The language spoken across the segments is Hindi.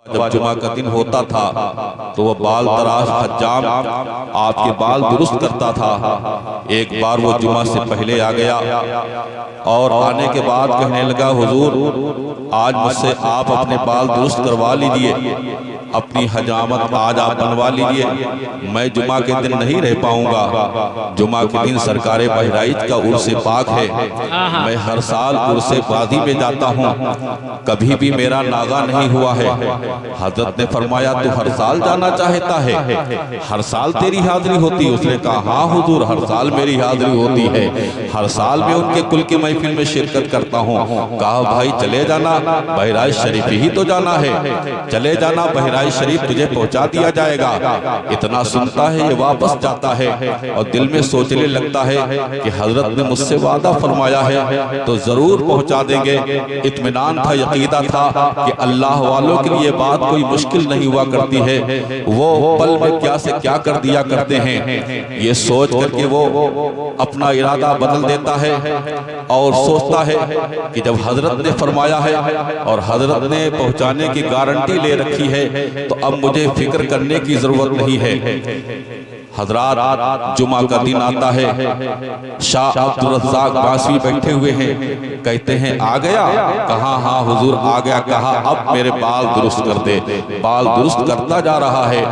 जब जुमा का दिन होता था तो वह बाल तराश हज्जाम आपके बाल दुरुस्त करता था। एक बार वो जुमा से पहले आ गया और आने के बाद कहने लगा, हुजूर आज मुझसे आप अपने बाल दुरुस्त करवा लीजिए, अपनी हजामत आज आप बनवा लीजिए, मैं जुमा के दिन नहीं रह पाऊंगा। जुमा के दिन सरकारे बहराइच का उर्से पाक है, मैं हर साल उर्से बादी में जाता हूँ, कभी भी मेरा नागा नहीं हुआ है। हजरत ने फरमाया, तू हर साल जाना चाहता है, हर साल तेरी हाजिरी होती है? उसने कहा, हाँ हुजूर हर साल मेरी हाजिरी होती है, हर साल मैं उनके कुल की महफिल में शिरकत करता हूँ। कहा, भाई चले जाना, बहराइच शरीफ ही तो जाना है, चले जाना, बहराइच शरीफ तुझे पहुंचा दिया जाएगा। इतना सुनता है ये वापस जाता है और दिल में सोचने लगता है कि हजरत ने मुझसे वादा फरमाया है तो जरूर पहुंचा देंगे। इत्मीनान था, यकीदा था कि अल्लाह वालों के लिए बात कोई मुश्किल नहीं हुआ करती है, वो पल में क्या से क्या कर दिया करते हैं। ये सोच करके वो अपना इरादा बदल देता है और सोचता है कि जब हजरत ने फरमाया है और हजरत ने पहुंचाने की गारंटी ले रखी है तो अब मुझे फिक्र करने की जरूरत नहीं है। हजरात जुमा का दिन आता है, शाह अब्दुल रज़्ज़ाक बासवी बैठे हुए हैं, कहते हैं आ गया? कहा, हाँ हुजूर आ गया। कहा, अब मेरे बाल दुरुस्त कर दे। बाल दुरुस्त करता जा रहा है,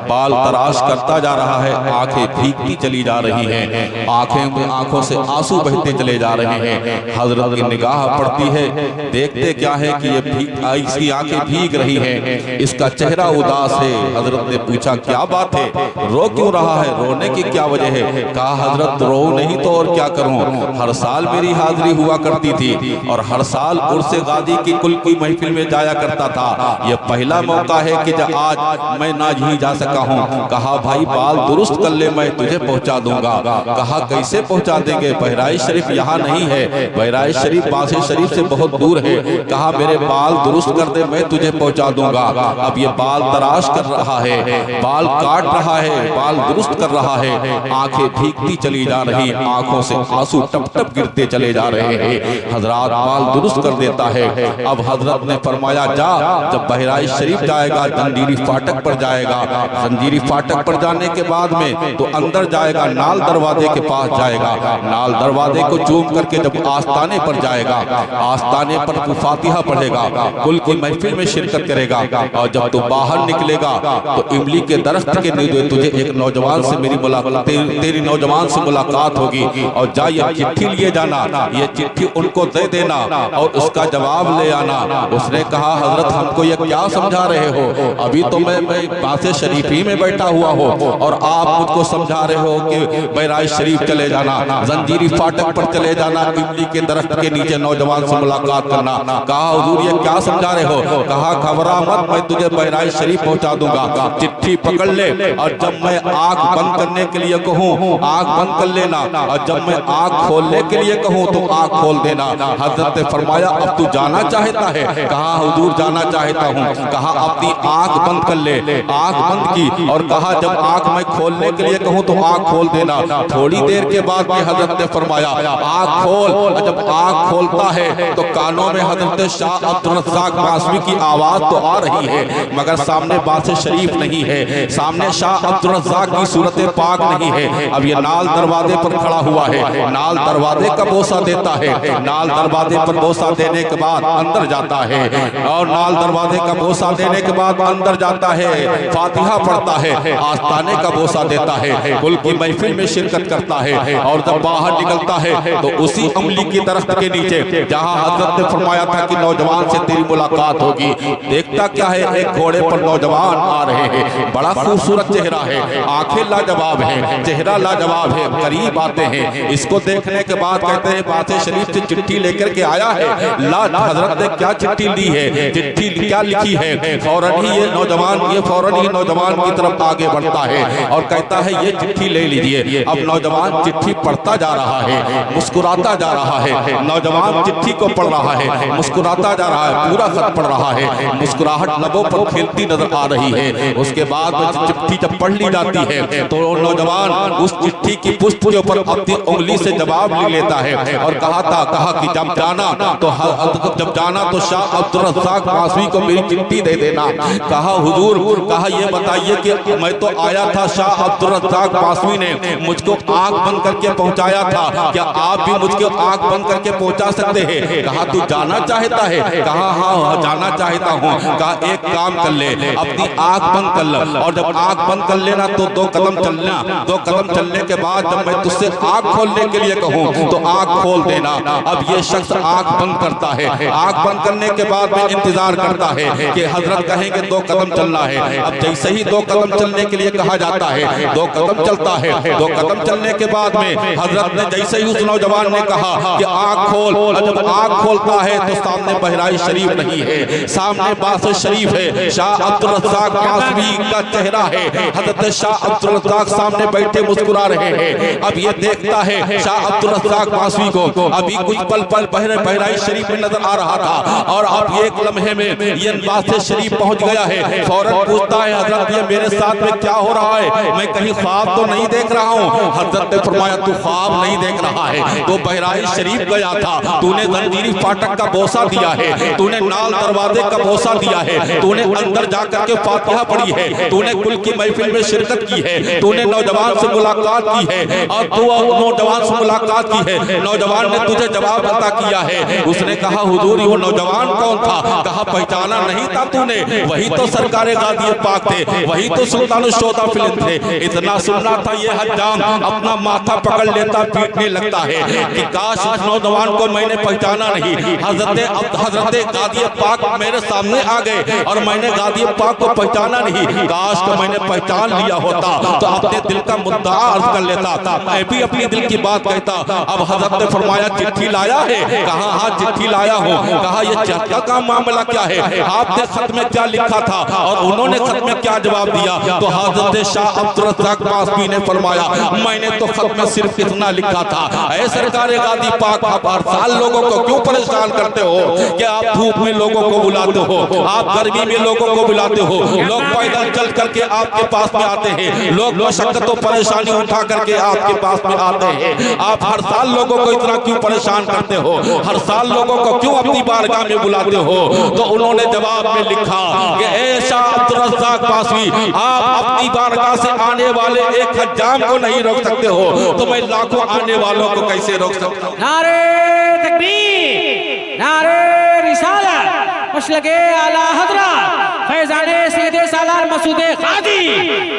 बाल तराश करता जा रहा है, आंखें भीगती चली जा रही हैं, आंखों से आंसू बहते चले जा रहे हैं। हजरत की निगाह पड़ती है, देखते क्या है कि ये इसकी आंखें भीग रही हैं, इसका चेहरा उदास है। हजरत ने पूछा, क्या बात है, रो क्यों रहा है, रोने की क्या वजह है? कहा, हजरत रो नहीं तो और क्या करूं, हर साल मेरी हाजिरी हुआ करती थी और हर साल उर्से गादी की कुल की महफिल में जाया करता था, यह पहला मौका है कि जब आज मैं ना ही जा सका हूं। कहा, भाई बाल दुरुस्त कर ले, मैं तुझे पहुंचा दूंगा। कहा, कैसे पहुंचा देंगे, बहराइच शरीफ यहाँ नहीं है, बहराइच शरीफ बासे शरीफ से बहुत दूर है। कहा, मेरे बाल दुरुस्त कर दे, मैं तुझे पहुंचा दूंगा। अब ये बाल तराश कर रहा है, बाल काट रहा है, बाल दुरुस्त कर रहा है, आंखें भीगती चली जा रही, आंखों से आंसू टप टप गिरते चले जा रहे हैं। हजरत बाल दुरुस्त कर देता है। अब हजरत ने फरमाया, जा, जब बहराइच शरीफ जाएगा जंजीरी फाटक पर जाएगा, जंजीरी फाटक पर जाने के बाद में तो अंदर जाएगा, नाल दरवाजे के पास जाएगा, नाल दरवाजे को चूम करके जब आस्ताने पर जाएगा, आस्ताने पर फातिहा पढ़ेगा, कुल की महफिल में शिरकत करेगा और जब तू बाहर निकलेगा तो इमली के दरख्त के नीचे तुझे एक नौजवान से मेरी मुलाकात, तेरी नौजवान से मुलाकात होगी और जा ये चिट्ठी लिए जाना, ये चिट्ठी उनको दे देना और उसका जवाब ले आना। उसने कहा, हजरत हमको ये क्या समझा रहे हो, अभी तो मैं बासे शरीफ ही में बैठा हुआ हो और आप मुझको समझा रहे हो कि बहराइच शरीफ चले जाना, जंजीरी फाटक पर चले जाना, इमली के दरख्त के नीचे नौजवान से मुलाकात करना। कहा, हुजूर ये क्या समझा रहे हो? कहा, घबरा मत, मैं तुझे बहराइच शरीफ पहुंचा दूंगा, चिट्ठी पकड़ ले और जब मैं आग बंद करने के लिए कहूँ आग बंद कर लेना और जब मैं आग खोलने के लिए कहूँ तो आग खोल देना। हजरत ने फरमाया, अब तू जाना चाहता है? कहा, हुजूर जाना चाहता हूँ। कहा, अपनी आग बंद कर ले। आग बंद की और कहा, जब आग मैं खोलने के लिए कहूँ तो आग खोल देना। थोड़ी देर के बाद में हजरत ने फरमाया, आग खोल। और जब आग खोलता है तो कानों में हजरत शाह अब्दुल रज़्ज़ाक बासवी की आवाज तो आ रही है मगर सामने बासे शरीफ नहीं है, सामने शाह अब्दुल रज़्ज़ाक की सूरत पाक नहीं है। अब ये नाल दरवाजे पर खड़ा हुआ है, नाल दरवाजे का बोसा देता है, नाल दरवाजे पर बोसा देने के बाद अंदर जाता है और नाल दरवाजे का बोसा देने के बाद अंदर जाता है, फातिहा पढ़ता है, आस्ताने का बोसा देता है, कुल की महफिल में शिरकत करता है और जब बाहर निकलता है तो उसी अमली की दरख्त के नीचे जहां हजरत ने फरमाया था कि नौजवान से तेरी मुलाकात होगी, देखता क्या है, एक घोड़े पर नौजवान आ रहे हैं, बड़ा खूबसूरत चेहरा है, आंखें लाजवाब है, चेहरा लाजवाब है, करीब आते हैं, इसको देखने के बाद कहते हैं, बासे शरीफ से चिट्ठी लेकर के आया है। ला, हजरत ने क्या चिट्ठी ली है, चिट्ठी क्या लिखी है? फौरन ही ये नौजवान की तरफ आगे बढ़ता है और कहता है, ये चिट्ठी ले लीजिए। अब नौजवान चिट्ठी पढ़ता जा रहा है, मुस्कुराता जा रहा है, नौजवान चिट्ठी को पढ़ रहा है, मुस्कुराता जा रहा है, पूरा खत पढ़ रहा है, मुस्कुराहट लबों पर खेलती नजर आ रही है। उसके बाद चिट्ठी जब पढ़ ली जाती है तो नौजवान उस चिट्ठी की पुष्प के ऊपर अपनी उंगली से जवाब ले लेता है और कहा कि जब जाना तो शाह अब्दुल रज़्ज़ाक पासवी को मेरी चिट्ठी दे देना। कहा हुजूर, कहा ये बताइए कि मैं तो आया था, शाह अब्दुल रज़्ज़ाक पासवी ने मुझको आंख बंद करके पहुंचाया था, क्या आप भी मुझको आंख बंद करके पहुंचा सकते हैं? कहा तू जाना चाहता है? कहा हाँ जाना चाहता हूँ। कहा एक काम कर ले, अपनी आंख बंद कर ले, और जब आंख बंद कर लेना तो 2 कदम चलना, 2 कदम चलने के बाद जब मैं तुझसे आंख खोलने के लिए कहूँ तो आंख खोल देना। अब ये शख्स आंख बंद करता है, आंख बंद करने के बाद में इंतजार करता है कि हजरत कहेंगे 2 कदम चलना है। अब जैसे ही 2 कदम चलने के लिए कहा जाता है, 2 कदम चलता है। 2 कदम चलने के बाद में हजरत ने जैसे ही उस नौजवान ने कहा कि आंख खोल, और जब आंख खोलता है तो सामने बहराइच शरीफ नहीं है, सामने बासत शरीफ है, शाह अब्दुल रज़्ज़ाक पासवी का चेहरा है। हजरत शाह अब्दुल रज़्ज़ाक सामने बैठे मुस्कुरा रहे हैं। अब ये देखता है शाह अब्दुल रज़्ज़ाक पासवी को, अभी कुछ पल बहराइच शरीफ में नजर आ रहा था, और अब एक लम्हे में ये बासत शरीफ पहुंच गया है। फौरन पूछता है हजरत ये मेरे साथ में क्या हो रहा है, मैं कहीं ख्वाब तो नहीं देख रहा हूँ? हजरत ने फरमाया तू ख्वाब नहीं देख रहा है, तो बहराइच शरीफ गया था, तूने जंजीरी फाटक का बोसा दिया है, तूने नाल दरवाजे का बोसा दिया है, तूने अंदर जाकर के फातिहा पढ़ी है, तूने कुल की महफिल में शिरकत की है, तूने नौजवान से मुलाकात की है, और तू नौजवान से मुलाकात की है, नौजवान ने तुझे जवाब अता किया है। उसने कहा हुजूर वो नौजवान कौन था? कहा पहचाना नहीं था तूने? वही तो सरकारे गादी पाक थे, वही तो सुल्तान शोदा फिल्म थे। इतना सुनना था ये हज्जाम अपना माथा पकड़ लेता, पीटने लगता है कि काश इस नौजवान को मैंने पहचाना नहीं। हजरत गादी पाक मेरे सामने आ गए और मैंने गादी पाक को पहचाना नहीं। काश को मैंने पहचान लिया होता तो अपने दिल का मुद्दा अर्ज कर लेता, मैं भी अपनी दिल की बात कहता। अब हजरत ने फरमाया चिट्ठी लाया है? कहा हाँ चिट्ठी लाया हूँ। कहा ये चिट्ठी का मामला क्या है, आपने खत में क्या लिखा था और उन्होंने खत में क्या जवाब दिया? तो हजरत शाह अब्दुल रज़्ज़ाक पासवी ने फरमाया मैंने तो खत में सिर्फ इतना लिखा था, ऐ सरकारे गादी पाक आप हर साल लोगों को क्यों परेशान करते हो कि आप धूप में लोगों को बुलाते हो, आप गर्मी में लोगों को बुलाते हो, लोग पैदल चल करके आपके पास में आते हैं, लोग मशक्कत और परेशानी उठा करके आपके पास में आते हैं, आप हर साल लोगों को इतना क्यों परेशान करते हो, हर साल लोगों को क्यों अपनी बारगाह में बुलाते हो? तो उन्होंने जवाब में लिखा कि ऐ शाह अब्दुल रज़्ज़ाक पासवी आप अपनी बारगाह से आने वाले एक हज्जाम को नहीं रोक सकते हो, तो मैं लाखों आने वालों को कैसे रोक सकता हूँ? नारे तकबीर, नारे रिसालत, मसलके आला हज़रत फैज़ाने सैयदे सालार मसूदे क़ादी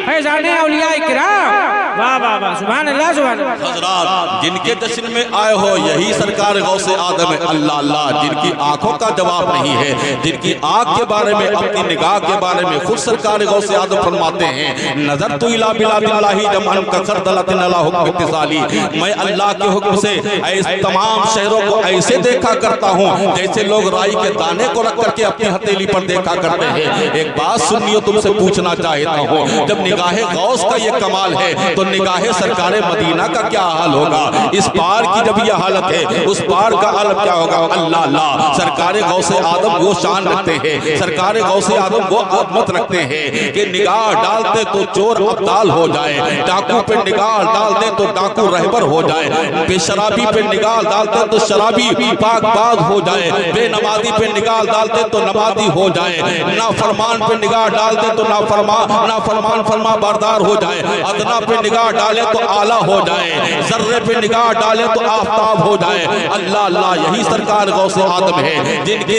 फैज़ाने औलिया किराम। वाह वाह वाह, सुभान अल्लाह सुभान अल्लाह। हज़रात जिनके जश्न में आए हो यही सरकार गौसे आदम है, अल्लाह अल्लाह, जिनकी आंखों का जवाब नहीं है, जिनकी आंख के बारे में अपनी निगाह के बारे में खुद सरकार गौसे आदम फरमाते हैं नजर तो इला बिलादिल्लाहि जमअन कसर दलतिन अला हुक्म इत्तिसाली, मैं अल्लाह के हुक्म से ऐसे तमाम शहरों को ऐसे देखा करता हूँ जैसे लोग राई के दाने को रख करके अपनी हथेली पर देखा करते हैं। एक बात सुनियो तुमसे पूछना चाहता हूँ, जब निगाहे गौस का ये कमाल है तो निगाहे सरकारे मदीना का क्या हाल होगा? इस पार की जब यह हालत है उस पार का हालत क्या होगा? अल्लाह अल्लाह, सरकारे गौसे आदम वो शान रखते हैं, सरकारे गौसे आदम वो अजमत रखते हैं कि निगाह डालते तो चोर अब्दाल हो जाए, डाकू पे निगाह डालते तो डाकू रहबर हो जाए, बेशराबी पे निगाह डालते तो शराबी पाकबाज हो जाए, बेनमाजी पे निगाह डालते तो नमाजी हो जाए, नाफरमान पे निगाह डालते तो नाफरमान फरमा बरदार हो जाए, अदना पे निगाह डाले तो आला हो जाए, जर्रे पे निगाह डाले तो आफताब हो जाए। अल्लाह अल्लाह, यही सरकार गौसे आदम है जिनकी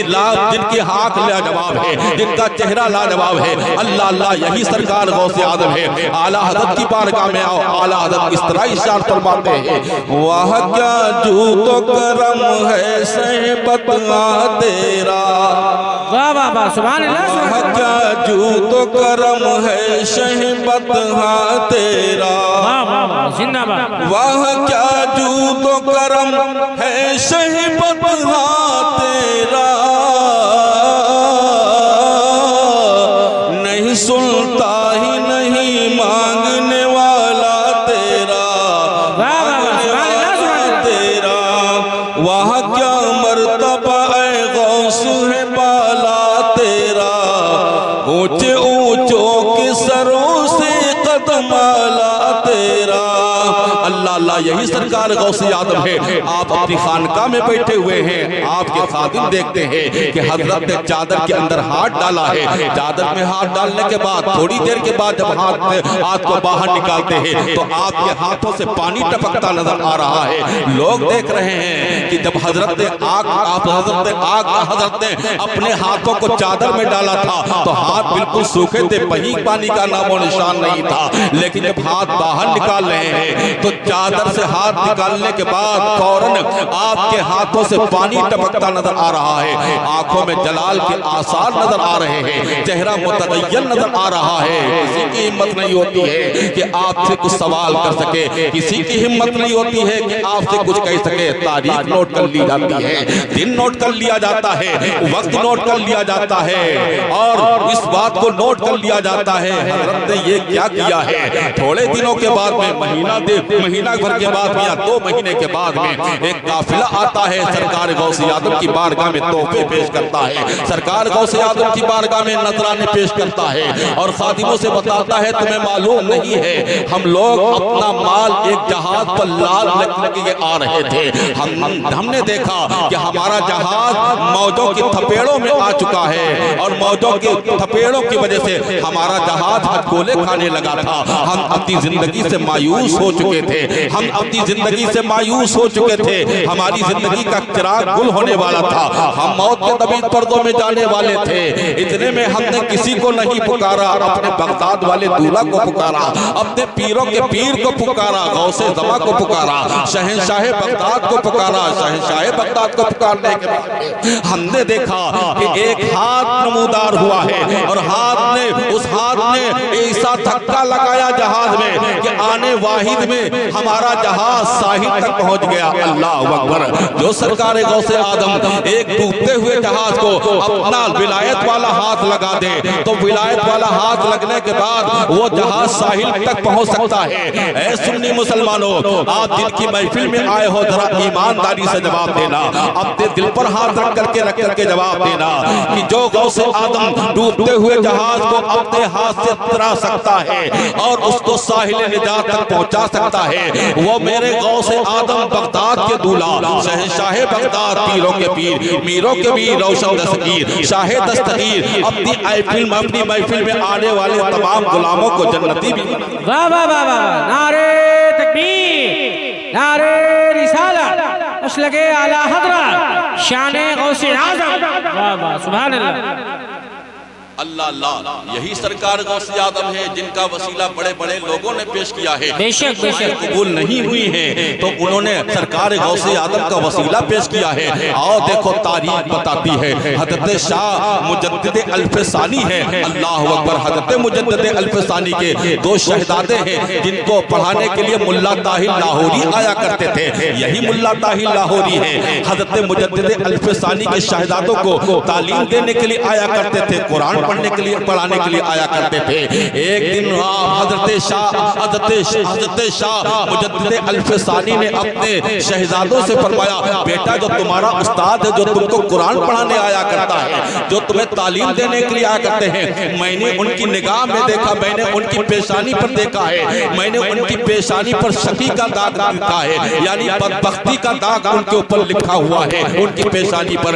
आंख लाजवाब है, जिनका चेहरा लाजवाब है। अल्लाह अल्लाह, यही सरकार गौसे आदम है। आला हज़रत की बारगाह में आओ, आला हज़रत इस तरह इशार फरमाते हैं वाह क्या जूतो करम है सहबत तेरा, वाह वाह वाह, सुभान अल्लाह सुभान वाह क्या जूतो करम है सहबत तेरा, वाह वाह वाह, जिंदाबाद। वाह क्या जूतो करम है सहबत तेरा, नहीं सुनता ही नहीं मांगने वाला तेरा, तेरा। वाह क्या मर्तबा ए गौस है बाला तेरा, ऊंचे ऊंचों के सरों से कद माला तेरा। अल्लाह अल्लाह, यही सरकार गौसे आदम है। आप अपनी खानका में बैठे हुए हैं, आपके खादिम देखते हैं कि हजरत ने चादर के अंदर हाथ डाला है। चादर में हाथ डालने के बाद थोड़ी देर के बाद जब हाथ को बाहर निकालते हैं तो आपके हाथों से पानी टपकता नजर आ रहा है। लोग देख रहे हैं कि जब हजरत ने अपने हाथों को चादर में डाला था तो हाथ बिल्कुल सूखे थे, कहीं पानी का नामो निशान नहीं था। लेकिन जब हाथ बाहर निकाल रहे हैं तो चादर से हाथ निकालने के बाद फौरन आपके हाथों से पानी टपकता नजर आ रहा है। आंखों में जलाल के आसार नजर आ रहे हैं, चेहरा मुतगय्यर नजर आ रहा है। किसी की हिम्मत नहीं होती है कि आपसे कुछ सवाल कर सके, किसी की हिम्मत नहीं होती है कि आपसे कुछ कह सके। तारीख नोट कर ली जाती है, दिन नोट कर लिया जाता है, वक्त नोट कर लिया जाता है और इस बात को नोट कर लिया जाता है हजरत ने ये क्या किया है। थोड़े दिनों के बाद में महीना भर के बाद या 2 महीने के बाद में एक काफिला आता है, सरकार गौसे आदम की बारगाह में तोहफे पेश करता है। सरकार गौसे आदम की बारगाह में नजराने पेश करता है और खादिमों से बताता है तुम्हें मालूम नहीं है, हम लोग अपना माल एक जहाज पर लाल लेके आ रहे थे। हमने देखा कि हमारा जहाज मौजों की थपेड़ों में आ चुका है और मौजों के थपेड़ों की वजह से हमारा जहाज हथगोले खाने लगा था। हम अपनी जिंदगी से मायूस हो चुके थे, हम अपनी जिंदगी से मायूस हो चुके थे। हमारी जिंदगी का चिराग गुल होने वाला था, हम मौत के तबीयत पर्दों में जाने वाले थे। इतने में हमने किसी को नहीं पुकारा, अपने बगदाद वाले दूल्हा को पुकारा, अपने पीरों के पीर को पुकारा, गौसे ज़मा को पुकारा, शहंशाह बगदाद को पुकारा। शहंशाह बगदाद को पुकारने के बाद हमने देखा कि एक हाथ नमूदार हुआ है और उस हाथ ने ऐसा धक्का लगाया जहाज में कि आने वाहिद में हमारा जहाज साहिल तक पहुंच गया। अल्लाह अकबर। जो सरकार गौसे आदम एक डूबते हुए जहाज को अपना विलायत वाला हाथ लगा दे तो विलायत वाला हाथ लगने के बाद वो जहाज साहिल तक पहुंच सकता है। ऐ सुन्नी मुसलमानों, आप जिनकी महफिल में आए हो जरा ईमानदारी से जवाब देना, अपने दिल पर हाथ रख करके जवाब देना कि जो गौसे आदम डूबते हुए जहाज को अपने हाथ से तरा सकता है और उसको साहिल निजात तक पहुंचा सकता है, वो मेरे गौसे आदम बगदाद के दूल्हा शहंशाह बगदाद, पीरों के पीर, मीरों के मीर, रोशन दस्तगीर, शाह दस्तगीर अपनी महफिल में आने वाले तमाम गुलामों को जन्नती भी। वाह वाह वाह वाह, नारे तकबीर, नारे रिसालत, मसलके आला हज़रत, शाने गौसे आज़म। वाह वाह, सुभान अल्लाह। अल्लाह अल्लाह, यही सरकार गौसे आदम है जिनका वसीला बड़े बड़े लोगों ने पेश किया है। बेशक बेशक कबूल नहीं हुई है तो उन्होंने सरकार गौसे आदम का वसीला पेश किया है। और देखो तारीख बताती है हजरत शाह मुजद्दिद अल्फसानी है। अल्लाह अकबर। हजरत मुजद्दिद अल्फसानी के 2 शहजादे हैं जिनको पढ़ाने के लिए मुल्ला ताहिर लाहौरी आया करते थे। यही मुल्ला ताहिर लाहौरी है हजरत मुजद्दिद अल्फसानी के शहजादों को तालीम देने के लिए आया करते थे, कुरान पढ़ने के लिए पढ़ाने के लिए आया करते थे। एक दिन हजरत शाह मुजद्दिद अल्फसानी ने अपने शहजादों से फरमाया, बेटा जो तुम्हारा उस्ताद है, जो तुमको कुरान पढ़ाने आया करता है, जो तुम्हें तालीम देने के लिए आया करते हैं, मैंने उनकी निगाह में देखा, मैंने उनकी पेशानी पर देखा है, मैंने उनकी पेशानी पर शकी का दाग लिखा है, यानी बदबख्ती का दाग उनके ऊपर लिखा हुआ है उनकी पेशानी पर।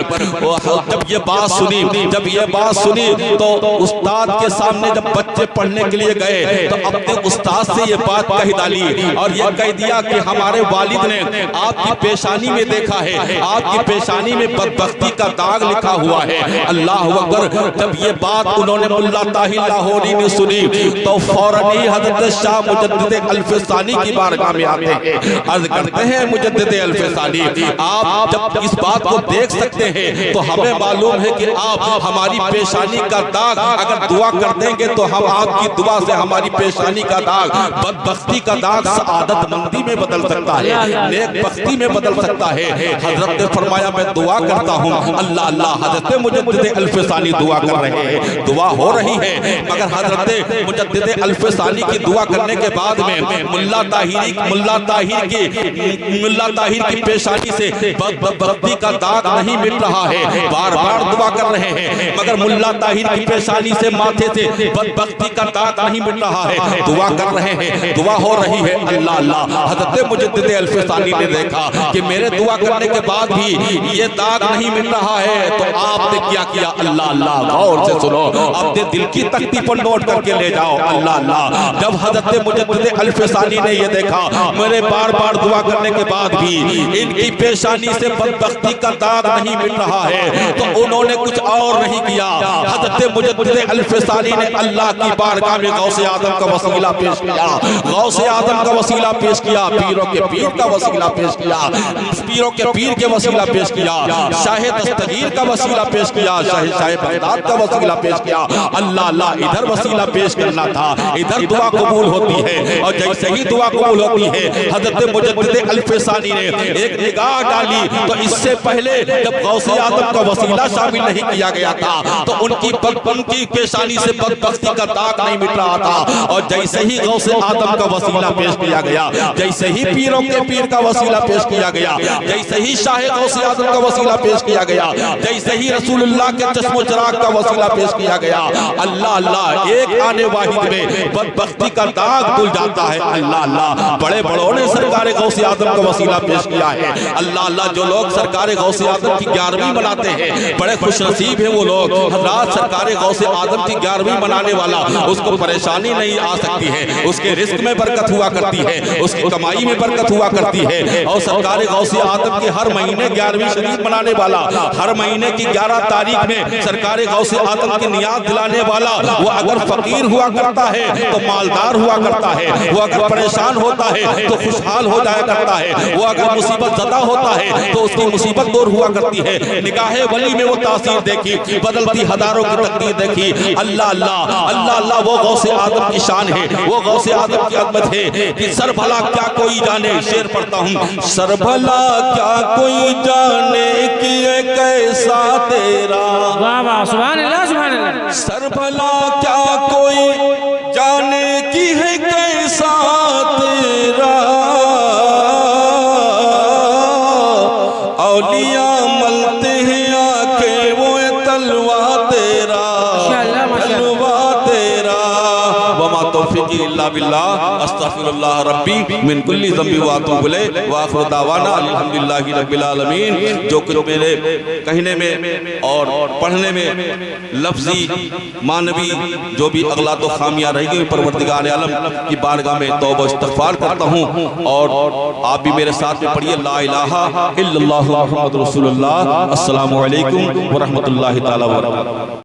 जब ये बात सुनी तो उस्ताद के सामने जब बच्चे पढ़ने के लिए गए तो अपने उस्ताद से ये बात कह डाली और ये कह दिया कि हमारे वालिद ने आपकी पेशानी में देखा है, आपकी पेशानी में बदबख्ती का दाग लिखा हुआ है। अल्लाह अकबर। जब ये बात उन्होंने मुल्ला ताहिर लाहौरी ने सुनी तो फौरन ही हजरत शाह मुजद्दिद अल्फसानी की बारगाह में आते हैं, अर्ज करते हैं मुजद्दिद अल्फसानी, आप जब इस बात को देख सकते हैं तो हमें मालूम है कि आप हमारी पेशानी का दाग अगर दुआ कर देंगे तो हम आपकी दुआ से हमारी पेशानी का दाग बदबख्ती का दाग सआदत मंदी में बदल सकता है, नेक बख्ती में बदल सकता है। हजरत ने फरमाया मैं दुआ करता हूँ। अल्लाह अल्लाह। हजरत मुजद्दिद अल्फसानी दुआ कर रहे हैं, दुआ हो रही है, मगर हजरत मुजद्दिद अल्फसानी की दुआ करने के बाद में मुल्ला ताहिर की पेशानी से बदबख्ती का दाग नहीं मिट रहा है। बार बार दुआ कर रहे हैं मगर मुल्ला ताहिर इनकी पेशानी से माथे से बदबख्ती का दाग नहीं मिट रहा है। दुआ कर रहे हैं, दुआ हो रही है। अल्लाह अल्लाह। हज़रत मुजद्दिद अल्फ़सानी ने देखा कि मेरे दुआ करने के बाद भी ये दाग नहीं मिट रहा है, तो आपने क्या किया? अल्लाह अल्लाह। गौर से सुनो, अपने दिल की तख्ती पर नोट करके ले जाओ। अल्लाह अल्लाह। जब हज़रत मुजद्दिद अल्फ़सानी ने ये देखा मेरे बार बार दुआ करने के बाद भी इनकी पेशानी से बदबख्ती का दाग नहीं मिट रहा है, तो उन्होंने कुछ और नहीं किया। हज़रत मुजद्दिद अल्फ़सानी ने अल्लाह की बारगाह में गौसे आदम का वसीला पेश किया, गौसे आदम का वसीला पेश किया, पीरों के पीर का वसीला पेश किया, पीरों के पीर के वसीला पेश किया, शाह दस्तगीर का वसीला पेश किया, शाह बगदाद का वसीला पेश किया। अल्लाह अल्लाह। इधर वसीला पेश करना था, इधर दुआ कबूल होती है। और जैसे ही दुआ कबूल होती है, हज़रत मुजद्दिद अल्फ़सानी ने एक निगाह डाली तो इससे पहले जब गौसे आदम का वसीला शामिल नहीं किया गया था, तो उनकी पेशानी से बदबख्ती का दाग नहीं मिट रहा था। और जैसे ही गौसे आदम का वसीला पेश किया गया, जैसे ही पीरों के पीर का वसीला पेश किया गया, जैसे ही शाह गौसे आदम का वसीला पेश किया गया, जैसे ही रसूलुल्लाह के चश्मो चिराग का वसीला पेश किया गया, अल्लाह अल्लाह, एक आने वाहिद में बदबख्ती का दाग धुल जाता है। अल्लाह अल्लाह। बड़े बड़ों ने सरकार गौसे आदम का वसीला पेश किया है। अल्लाह अल्लाह। जो लोग सरकार गौसे आदम की 11वीं मनाते हैं, बड़े खुशनसीब हैं वो लोग। हज़रात, सरकार गौसे आदम की 11वीं मनाने वाला, उसको परेशानी नहीं आ सकती है, उसके रिस्क में बरकत हुआ करती है, उसकी कमाई में बरकत हुआ करती है। और सरकार गौसे आदम की हर महीने 11वीं शरीफ मनाने वाला, हर महीने की 11 तारीख में सरकार गौसे आदम की नियात दिलाने वाला, वो अगर फकीर हुआ करता है तो मालदार हुआ करता है, वो अगर परेशान होता है तो खुशहाल हो जाया करता है, वो अगर मुसीबत ज़दा होता है तो उसकी मुसीबत दूर हुआ करती है। निगाहे वली में वो तासीर देखी, बदलती हज़ारों की तकदीर देखी। अल्लाह अल्लाह। अल्लाह अल्लाह। वो गौसे आदम की शान है, वो गौसे आदम की अज़मत है कि सर भला क्या कोई जाने। शेर पढ़ता हूँ। सर भला क्या कोई जाने कि ये कैसा तेरा, वाह वाह, सुभान अल्लाह सुभान अल्लाह। सर भला क्या कोई जाने की है कैसा तेरा, औलिया मलते हैं आके वो तलवा तेरा, तलवा तेरा। वमा तौफीकी इल्ला बिल्लाह। अस्तगफिरुल्लाह रब्बी मिन कुल्ली ज़ंबि व अतूबु इलैहि व आखिरु दावाना अल्हम्दुलिल्लाहि रब्बिल आलमीन। जो कुछ मेरे कहने में और पढ़ने में लफ्जी मानवी जो भी अगलात व खामियां रह गई, परवरदिगार आलम की बारगाह में तौबा इस्तग़फ़ार करता हूँ। और आप भी मेरे साथ में पढ़िए ला इलाहा इल्लल्लाहु मुहम्मदुर रसूलुल्लाह। अस्सलामु अलैकुम व रहमतुल्लाहि तआला व बरकातहू।